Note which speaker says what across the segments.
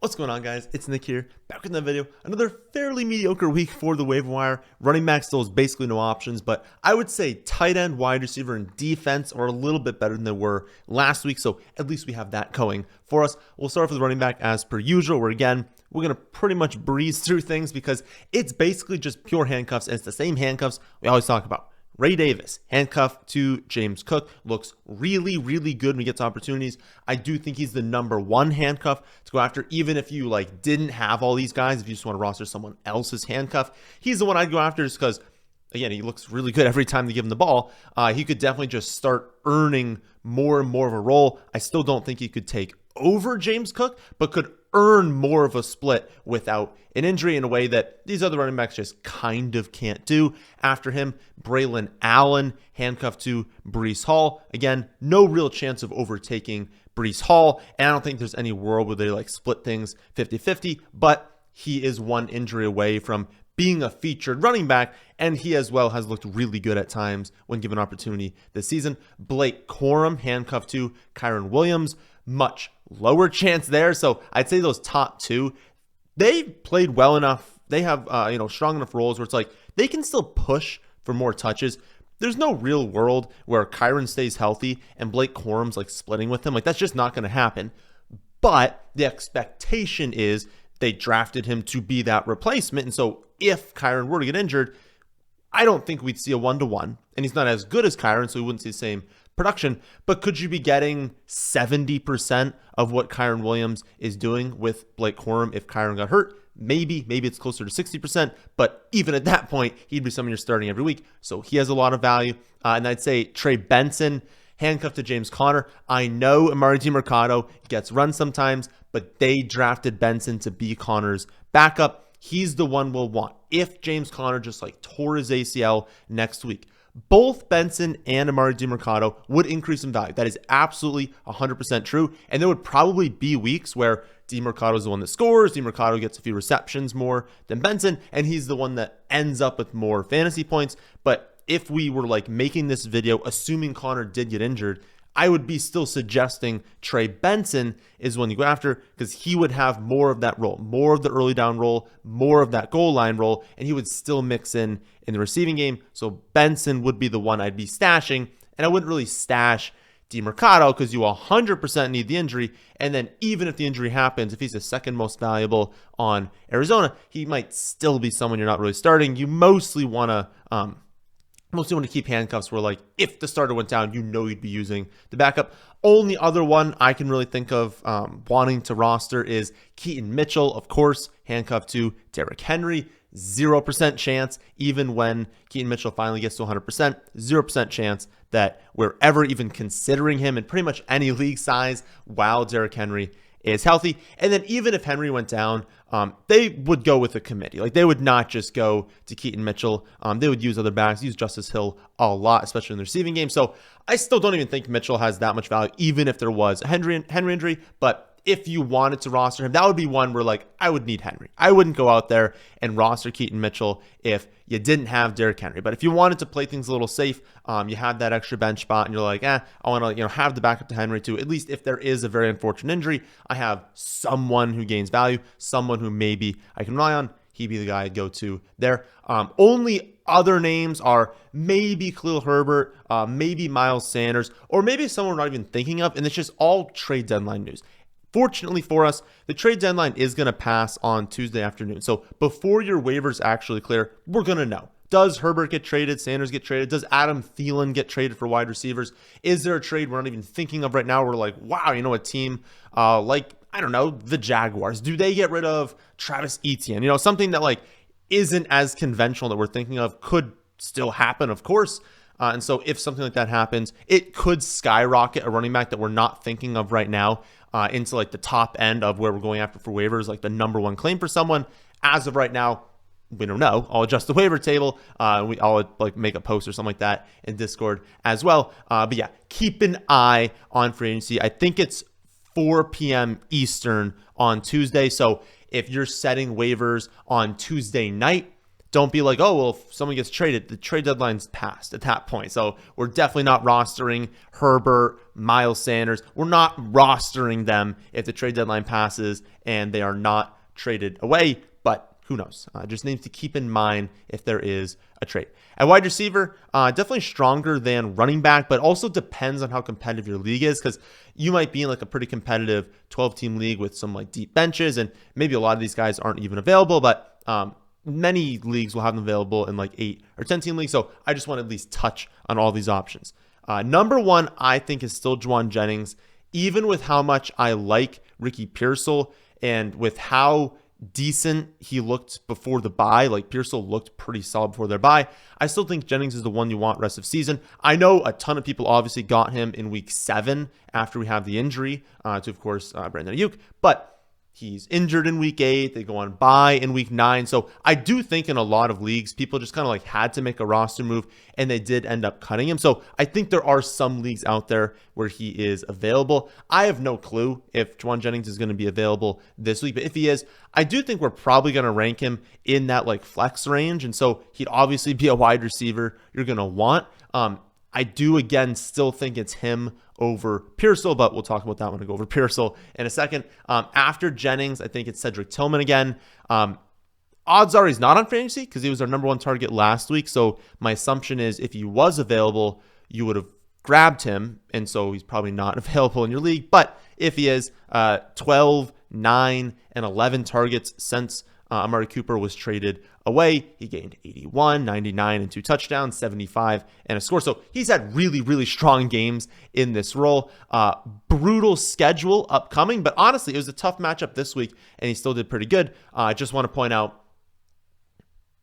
Speaker 1: What's going on, guys? It's Nick here, back with another video. Another fairly mediocre week for the waiver wire. Running back still is basically no options, but I would say tight end, wide receiver, and defense are a little bit better than they were last week, so at least we have that going for us. We'll start off with running back as per usual, where again, we're going to pretty much breeze through things because it's basically just pure handcuffs, and it's the same handcuffs we always talk about. Ray Davis, handcuffed to James Cook, looks really, really good when he gets opportunities. I do think he's the number one handcuff to go after, even if you didn't have all these guys. If you just want to roster someone else's handcuff, he's the one I'd go after just because, again, he looks really good every time they give him the ball. He could definitely just start earning more and more of a role. I still don't think he could take over James Cook, but could earn more of a split without an injury in a way that these other running backs just kind of can't do. After him, Braylon Allen, handcuffed to Breece Hall. Again, no real chance of overtaking Breece Hall, and I don't think there's any world where they split things 50-50, but he is one injury away from being a featured running back, and he as well has looked really good at times when given opportunity this season. Blake Corum, handcuffed to Kyron Williams, much lower chance there. So I'd say those top two, they played well enough. They have strong enough roles where it's they can still push for more touches. There's no real world where Kyron stays healthy and Blake Corum's splitting with him. That's just not going to happen. But the expectation is they drafted him to be that replacement. And so if Kyron were to get injured, I don't think we'd see a 1-to-1. And he's not as good as Kyron, so we wouldn't see the same production. But could you be getting 70% of what Kyron Williams is doing with Blake Corum if Kyron got hurt? Maybe it's closer to 60%, but even at that point, he'd be someone you're starting every week. So he has a lot of value. And I'd say Trey Benson, handcuffed to James Conner. I know Amari DiMercato gets run sometimes, but they drafted Benson to be Conner's backup. He's the one we'll want. If James Conner just tore his ACL next week, both Benson and Amari DiMercato would increase in value. That is absolutely 100% true. And there would probably be weeks where DiMercato is the one that scores. DiMercato gets a few receptions more than Benson, and he's the one that ends up with more fantasy points. But if we were making this video, assuming Conner did get injured, I would be still suggesting Trey Benson is one you go after because he would have more of that role, more of the early down role, more of that goal line role, and he would still mix in the receiving game. So Benson would be the one I'd be stashing, and I wouldn't really stash DiMercato because you 100% need the injury. And then even if the injury happens, if he's the second most valuable on Arizona, he might still be someone you're not really starting. You mostly want to keep handcuffs where if the starter went down, you'd be using the backup. Only other one I can really think of wanting to roster is Keaton Mitchell, of course, handcuffed to Derrick Henry. 0% chance, even when Keaton Mitchell finally gets to 100%, 0% chance that we're ever even considering him in pretty much any league size while Derrick Henry is healthy. And then even if Henry went down, they would go with a committee. They would not just go to Keaton Mitchell. They would use other backs, use Justice Hill a lot, especially in the receiving game. So I still don't even think Mitchell has that much value, even if there was a Henry injury. But if you wanted to roster him, that would be one where I would need Henry. I wouldn't go out there and roster Keaton Mitchell if you didn't have Derrick Henry. But if you wanted to play things a little safe, you have that extra bench spot and you're I want to have the backup to Henry too. At least if there is a very unfortunate injury, I have someone who gains value, someone who maybe I can rely on. He'd be the guy I'd go to there. Only other names are maybe Khalil Herbert, maybe Miles Sanders, or maybe someone we're not even thinking of, and it's just all trade deadline news. Fortunately for us, the trade deadline is going to pass on Tuesday afternoon. So before your waivers actually clear, we're going to know. Does Herbert get traded? Sanders get traded? Does Adam Thielen get traded for wide receivers? Is there a trade we're not even thinking of right now? We're wow, a team I don't know, the Jaguars. Do they get rid of Travis Etienne? Something that isn't as conventional that we're thinking of could still happen, of course. And so if something like that happens, it could skyrocket a running back that we're not thinking of right now into the top end of where we're going after for waivers, the number one claim for someone. As of right now, we don't know. I'll adjust the waiver table. I'll make a post or something like that in Discord as well. But yeah, keep an eye on free agency. I think it's 4 p.m. Eastern on Tuesday. So if you're setting waivers on Tuesday night, don't be like, oh, well, if someone gets traded, the trade deadline's passed at that point. So we're definitely not rostering Herbert, Miles Sanders. We're not rostering them if the trade deadline passes and they are not traded away. But who knows? Just needs to keep in mind if there is a trade. At wide receiver, definitely stronger than running back, but also depends on how competitive your league is, because you might be in like a pretty competitive 12-team league with some like deep benches, and maybe a lot of these guys aren't even available, but many leagues will have them available in like 8 or 10-team leagues. So I just want to at least touch on all these options. Number one, I think, is still Juwan Jennings, even with how much I like Ricky Pearsall and with how decent he looked before the bye. Like, Pearsall looked pretty solid before their bye. I still think Jennings is the one you want rest of season. I know a ton of people obviously got him in week 7 after we have the injury to, of course, Brandon Ayuk, but he's injured in week 8. They go on bye in week 9. So I do think in a lot of leagues, people just kind of like had to make a roster move, and they did end up cutting him. So I think there are some leagues out there where he is available. I have no clue if Juwan Jennings is going to be available this week, but if he is, I do think we're probably going to rank him in that like flex range. And so he'd obviously be a wide receiver you're going to want. I do, again, still think it's him over Pearsall, but we'll talk about that when I go over Pearsall in a second. After Jennings, I think it's Cedric Tillman again. Odds are he's not on fantasy because he was our number one target last week. So my assumption is if he was available, you would have grabbed him. And so he's probably not available in your league. But if he is, 12, 9, and 11 targets since Amari Cooper was traded away. He gained 81, 99, and 2 touchdowns, 75, and a score. So he's had really, really strong games in this role. Brutal schedule upcoming, but honestly, it was a tough matchup this week, and he still did pretty good. I just want to point out,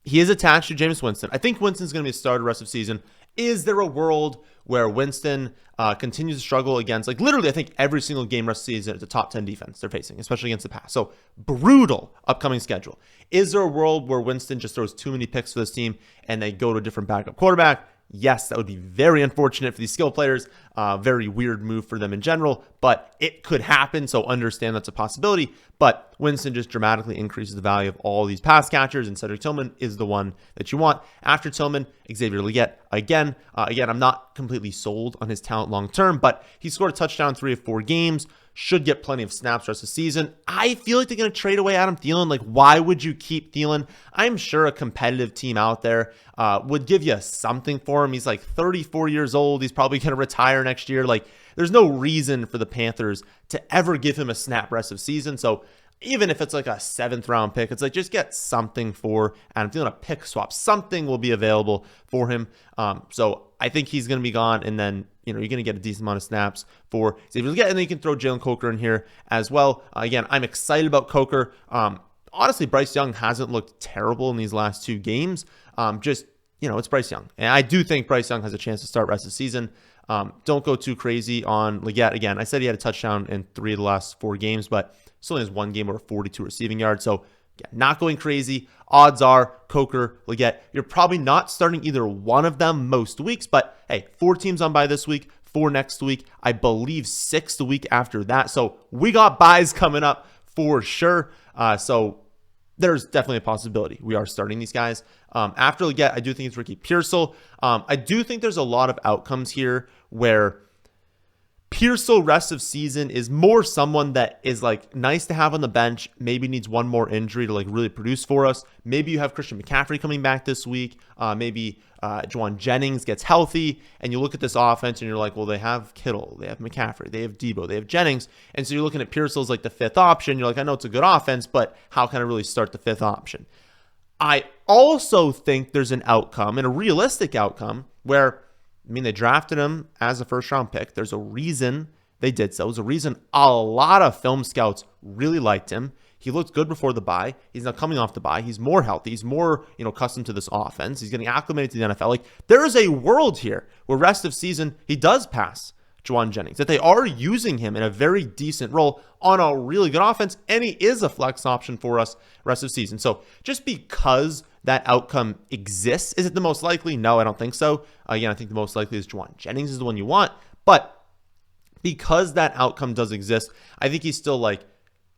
Speaker 1: he is attached to Jameis Winston. I think Winston's going to be a starter the rest of the season. Is there a world where Winston continues to struggle against, like, literally, I think every single game rest of the season, it's a top 10 defense they're facing, especially against the pass. So brutal upcoming schedule. Is there a world where Winston just throws too many picks for this team and they go to a different backup quarterback? Yes, that would be very unfortunate for these skill players. Very weird move for them in general, but it could happen. So understand that's a possibility. But Winston just dramatically increases the value of all these pass catchers, and Cedric Tillman is the one that you want. After Tillman, Xavier Legette again. I'm not completely sold on his talent long term, but he scored a touchdown 3 of 4 games. Should get plenty of snaps rest of the season. I feel like they're going to trade away Adam Thielen. Like, why would you keep Thielen? I'm sure a competitive team out there would give you something for him. He's like 34 years old. He's probably going to retire next year. Like, there's no reason for the Panthers to ever give him a snap rest of season. So even if it's like a 7th round pick, it's like, just get something for Adam Thielen, a pick swap. Something will be available for him. So I think he's going to be gone. And then, you're going to get a decent amount of snaps for Xavier Legette, and then you can throw Jalen Coker in here as well. Again, I'm excited about Coker. Honestly, Bryce Young hasn't looked terrible in these last 2 games. It's Bryce Young. And I do think Bryce Young has a chance to start rest of the season. Don't go too crazy on Legette. Again, I said he had a touchdown in 3 of the last 4 games, but still has 1 game over 42 receiving yards. So not going crazy. Odds are Coker, Legette. You're probably not starting either one of them most weeks, but hey, 4 teams on bye this week, 4 next week, I believe 6 the week after that. So we got buys coming up for sure. So there's definitely a possibility we are starting these guys. After Legette, I do think it's Ricky Pearsall. I do think there's a lot of outcomes here where Pearsall rest of season is more someone that is like nice to have on the bench, maybe needs one more injury to like really produce for us. Maybe you have Christian McCaffrey coming back this week. Maybe Juwan Jennings gets healthy, and you look at this offense and you're like, well, they have Kittle, they have McCaffrey, they have Debo, they have Jennings. And so you're looking at Pearsall as like the 5th option. You're like, I know it's a good offense, but how can I really start the 5th option? I also think there's an outcome, and a realistic outcome, where they drafted him as a 1st-round pick. There's a reason they did so. There's a reason a lot of film scouts really liked him. He looked good before the bye. He's now coming off the bye. He's more healthy. He's more, accustomed to this offense. He's getting acclimated to the NFL. Like, there is a world here where rest of season he does pass Juwan Jennings, that they are using him in a very decent role on a really good offense, and he is a flex option for us rest of season. So just because that outcome exists, is it the most likely? No, I don't think so. Again, I think the most likely is Juwan Jennings is the one you want, but because that outcome does exist, I think he's still like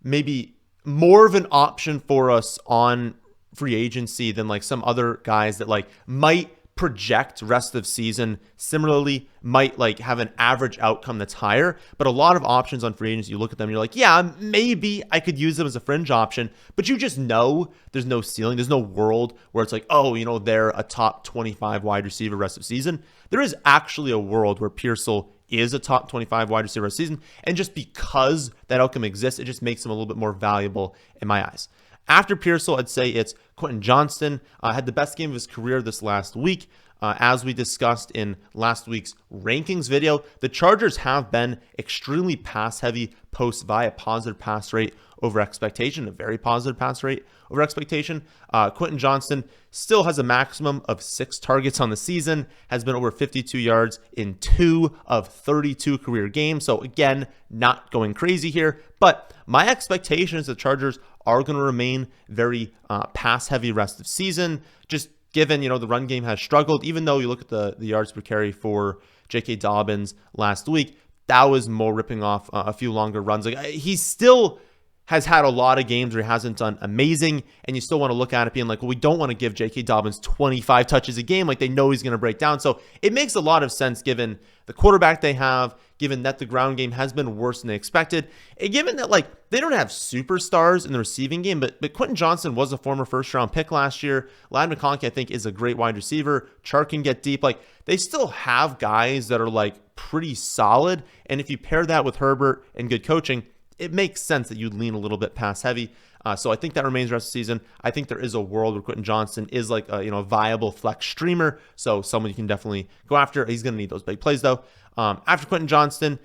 Speaker 1: maybe more of an option for us on free agency than like some other guys that like might project rest of season similarly, might like have an average outcome that's higher. But a lot of options on free agents, you look at them, you're like, yeah, maybe I could use them as a fringe option, but you just know there's no ceiling. There's no world where it's like, oh, they're a top 25 wide receiver rest of season. There is actually a world where Pearsall is a top 25 wide receiver rest of season, and just because that outcome exists, it just makes him a little bit more valuable in my eyes. After Pearsall, I'd say it's Quentin Johnston. Had the best game of his career this last week. As we discussed in last week's rankings video, the Chargers have been extremely pass-heavy post via positive pass rate over expectation, a very positive pass rate over expectation. Quentin Johnston still has a maximum of 6 targets on the season, has been over 52 yards in 2 of 32 career games. So again, not going crazy here, but my expectation is the Chargers are going to remain very pass-heavy rest of season, just given, the run game has struggled. Even though you look at the yards per carry for J.K. Dobbins last week, that was more ripping off a few longer runs. Like, he still has had a lot of games where he hasn't done amazing, and you still want to look at it being like, well, we don't want to give J.K. Dobbins 25 touches a game. Like, they know he's going to break down. So it makes a lot of sense given the quarterback they have, given that the ground game has been worse than they expected, and given that, like, they don't have superstars in the receiving game, but Quentin Johnston was a former first-round pick last year. Ladd McConkey, I think, is a great wide receiver. Chark can get deep. Like, they still have guys that are, like, pretty solid, and if you pair that with Herbert and good coaching, it makes sense that you'd lean a little bit pass heavy. So I think that remains the rest of the season. I think there is a world where Quentin Johnston is like a viable flex streamer. So someone you can definitely go after. He's going to need those big plays though. After Quentin Johnston,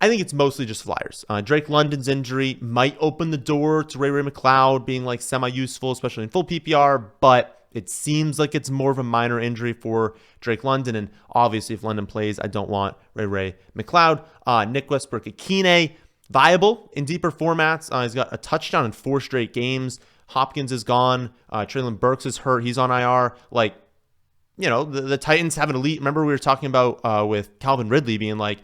Speaker 1: I think it's mostly just flyers. Drake London's injury might open the door to Ray McCloud being like semi-useful, especially in full PPR, but it seems like it's more of a minor injury for Drake London. And obviously if London plays, I don't want Ray McCloud. Nick Westbrook-Akine, viable in deeper formats. He's got a touchdown in 4 straight games. Hopkins is gone. Treylon Burks is hurt. He's on IR. Like, the Titans have an elite. Remember we were talking about with Calvin Ridley being like,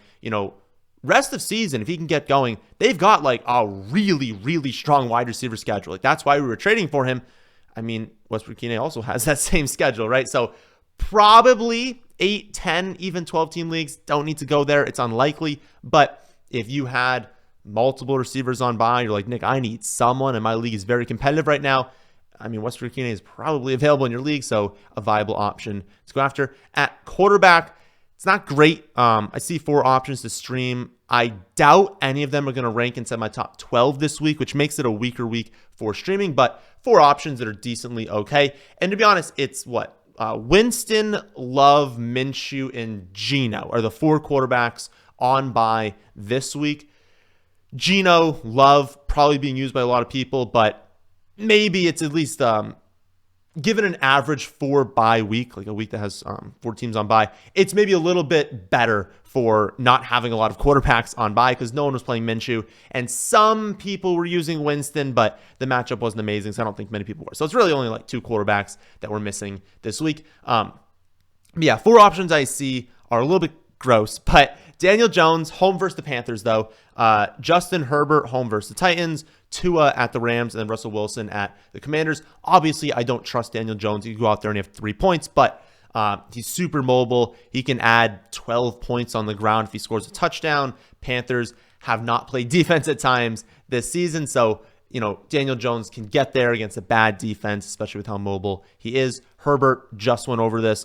Speaker 1: rest of season, if he can get going, they've got like a really, really strong wide receiver schedule. Like, that's why we were trading for him. I mean, Westbrook-Akine also has that same schedule, right? So probably 8, 10, even 12 team leagues. Don't need to go there. It's unlikely. But if you had multiple receivers on bye, you're like, Nick, I need someone, and my league is very competitive right now. I mean, Westbrook-Akine is probably available in your league, so a viable option to go after. At quarterback, it's not great. I see 4 options to stream. I doubt any of them are going to rank inside my top 12 this week, which makes it a weaker week for streaming, but 4 options that are decently okay. And to be honest, it's Winston, Love, Minshew, and Geno are the 4 quarterbacks on bye this week. Geno, Love, probably being used by a lot of people, but maybe it's at least given an average 4 bye week, like a week that has 4 teams on bye, it's maybe a little bit better for not having a lot of quarterbacks on bye because no one was playing Minshew, and some people were using Winston, but the matchup wasn't amazing, so I don't think many people were. So it's really only like 2 quarterbacks that we're missing this week. Yeah, 4 options I see are a little bit gross, but Daniel Jones, home versus the Panthers, though. Justin Herbert, home versus the Titans. Tua at the Rams, and then Russell Wilson at the Commanders. Obviously, I don't trust Daniel Jones. He can go out there and have 3 points, but he's super mobile. He can add 12 points on the ground if he scores a touchdown. Panthers have not played defense at times this season, so Daniel Jones can get there against a bad defense, especially with how mobile he is. Herbert just went over this,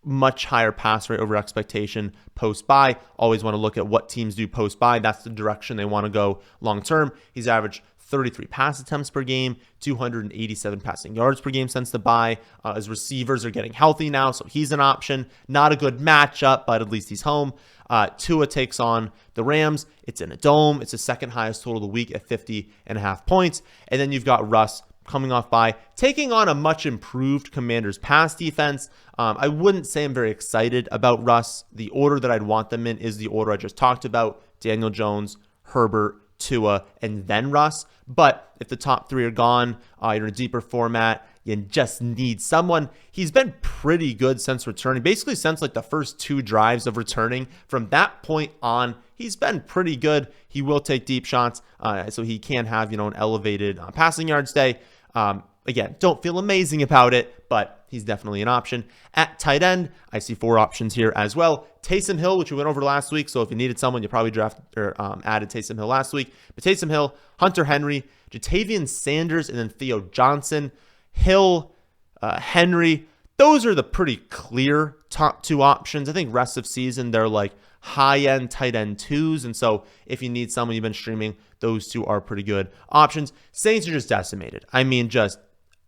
Speaker 1: much higher pass rate over expectation post-bye. Always want to look at what teams do post-bye. That's the direction they want to go long-term. He's averaged 33 pass attempts per game, 287 passing yards per game since the bye. His receivers are getting healthy now, so he's an option. Not a good matchup, but at least he's home. Tua takes on the Rams. It's in a dome. It's the second highest total of the week at 50.5 points. And then you've got Russ coming off by taking on a much improved Commanders pass defense. I wouldn't say I'm very excited about Russ. The order that I'd want them in is the order I just talked about: Daniel Jones, Herbert, Tua, and then Russ. But if the top 3 are gone, you're in a deeper format, you just need someone. He's been pretty good since returning, basically since like the first 2 drives of returning. From that point on, he's been pretty good. He will take deep shots, so he can have an elevated passing yards day. Again, don't feel amazing about it, but he's definitely an option. At tight end, I see 4 options here as well. Taysom Hill, which we went over last week, so if you needed someone, you probably added Taysom Hill last week. But Taysom Hill, Hunter Henry, Jatavian Sanders, and then Theo Johnson. Hill, Henry, those are the pretty clear top 2 options. I think rest of season, they're like high-end tight end 2s, and so if you need someone you've been streaming, those 2 are pretty good options. Saints are just decimated. I mean, just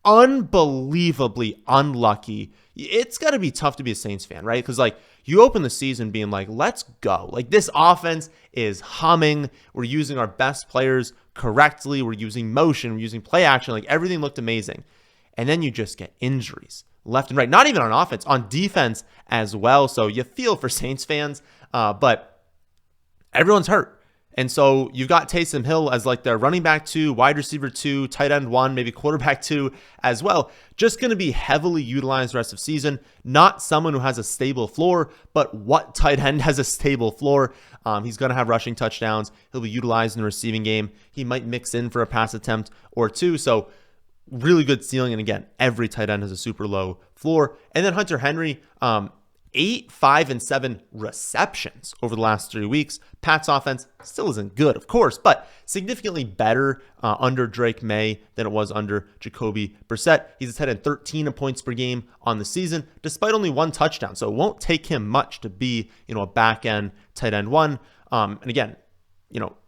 Speaker 1: unbelievably unlucky. It's got to be tough to be a Saints fan, right? Because like you open the season being like, let's go. Like this offense is humming. We're using our best players correctly. We're using motion. We're using play action. Like everything looked amazing. And then you just get injuries left and right. Not even on offense, on defense as well. So you feel for Saints fans, but everyone's hurt. And so you've got Taysom Hill as like their running back 2, wide receiver 2, tight end 1, maybe quarterback 2 as well. Just going to be heavily utilized the rest of season. Not someone who has a stable floor, but what tight end has a stable floor? He's going to have rushing touchdowns. He'll be utilized in the receiving game. He might mix in for a pass attempt or 2. So really good ceiling. And again, every tight end has a super low floor. And then Hunter Henry, 8, 5, and 7 receptions over the last 3 weeks. Pat's offense still isn't good, of course, but significantly better under Drake May than it was under Jacoby Brissett. He's a tight end 13 points per game on the season, despite only 1 touchdown. So it won't take him much to be, a back end tight end 1. And again,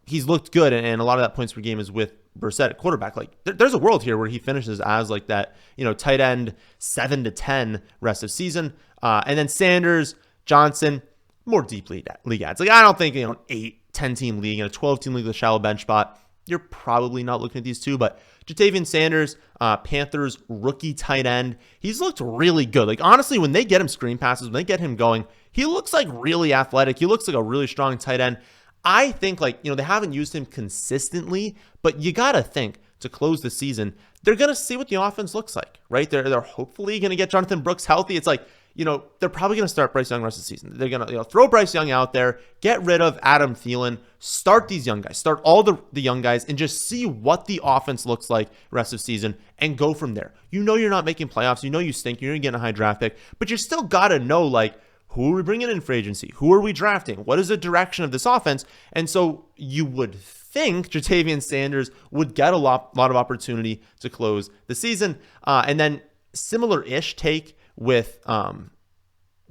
Speaker 1: he's looked good, and a lot of that points per game is with Brissett at quarterback. Like there's a world here where he finishes as like that, tight end 7 to 10 rest of season. And then Sanders, Johnson, more deep league ads. Like I don't think, 8, 10 team league and a 12 team league with a shallow bench spot, you're probably not looking at these 2, but Jatavian Sanders, Panthers rookie tight end, he's looked really good. Like honestly, when they get him screen passes, when they get him going, he looks like really athletic. He looks like a really strong tight end. I think they haven't used him consistently, but you got to think to close the season, they're going to see what the offense looks like, right? They're hopefully going to get Jonathan Brooks healthy. It's like, they're probably going to start Bryce Young the rest of the season. They're going to throw Bryce Young out there, get rid of Adam Thielen, start these young guys, start all the young guys, and just see what the offense looks like rest of season and go from there. You're not making playoffs. You stink. You're going to get a high draft pick, but you still got to know, like, who are we bringing in free agency? Who are we drafting? What is the direction of this offense? And so you would think Jatavian Sanders would get a lot of opportunity to close the season. And then similar-ish take with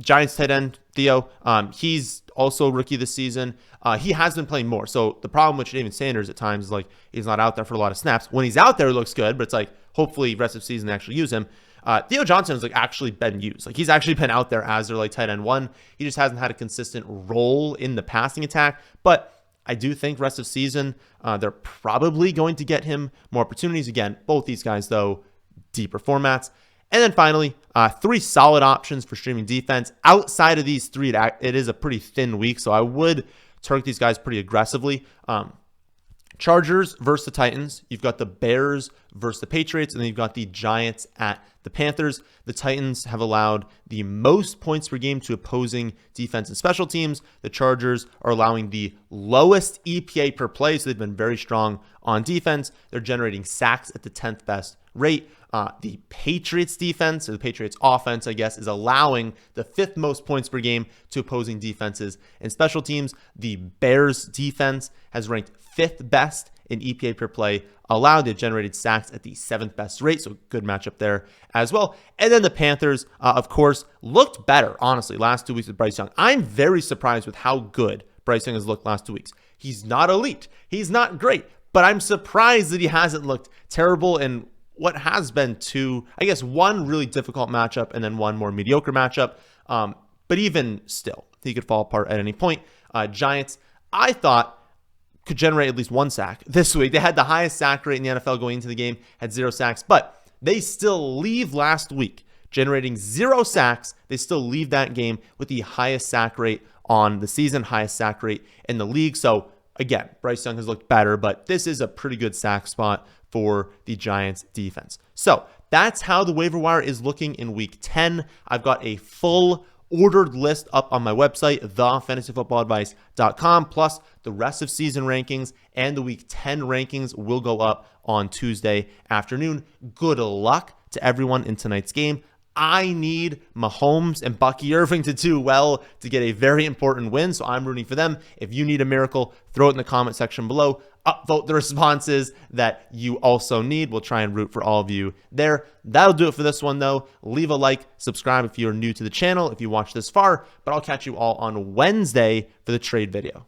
Speaker 1: Giants tight end Theo. He's also rookie this season. He has been playing more. So the problem with Jatavian Sanders at times is like he's not out there for a lot of snaps. When he's out there, it looks good, but it's like hopefully rest of season they actually use him. Theo Johnson has like actually been used. Like he's actually been out there as their like tight end 1. He just hasn't had a consistent role in the passing attack. But I do think rest of season, they're probably going to get him more opportunities. Again, both these guys, though, deeper formats. And then finally, 3 solid options for streaming defense. Outside of these 3, it is a pretty thin week, so I would target these guys pretty aggressively. Chargers versus the Titans. You've got the Bears versus the Patriots, and then you've got the Giants at the Panthers. The Titans have allowed the most points per game to opposing defense and special teams. The Chargers are allowing the lowest EPA per play, so they've been very strong on defense. They're generating sacks at the 10th best rate. The Patriots defense, or the Patriots offense, I guess, is allowing the 5th most points per game to opposing defenses and special teams. The Bears defense has ranked 5th best in EPA per play allowed. They've generated sacks at the 7th best rate, so good matchup there as well. And then the Panthers, of course, looked better, honestly, last 2 weeks with Bryce Young. I'm very surprised with how good Bryce Young has looked last 2 weeks. He's not elite. He's not great, but I'm surprised that he hasn't looked terrible in what has been 2, I guess, 1 really difficult matchup and then 1 more mediocre matchup. But even still, he could fall apart at any point. Giants, I thought, could generate at least 1 sack this week. They had the highest sack rate in the NFL going into the game, had 0 sacks, but they still leave last week generating 0 sacks. They still leave that game with the highest sack rate on the season, highest sack rate in the league. So again, Bryce Young has looked better, but this is a pretty good sack spot for the Giants defense. So that's how the waiver wire is looking in week 10. I've got a full ordered list up on my website, thefantasyfootballadvice.com, plus the rest of season rankings and the week 10 rankings will go up on Tuesday afternoon. Good luck to everyone in tonight's game. I need Mahomes and Bucky Irving to do well to get a very important win, so I'm rooting for them. If you need a miracle, throw it in the comment section below. Upvote the responses that you also need. We'll try and root for all of you there. That'll do it for this one, though. Leave a like, subscribe if you're new to the channel, if you watched this far, but I'll catch you all on Wednesday for the trade video.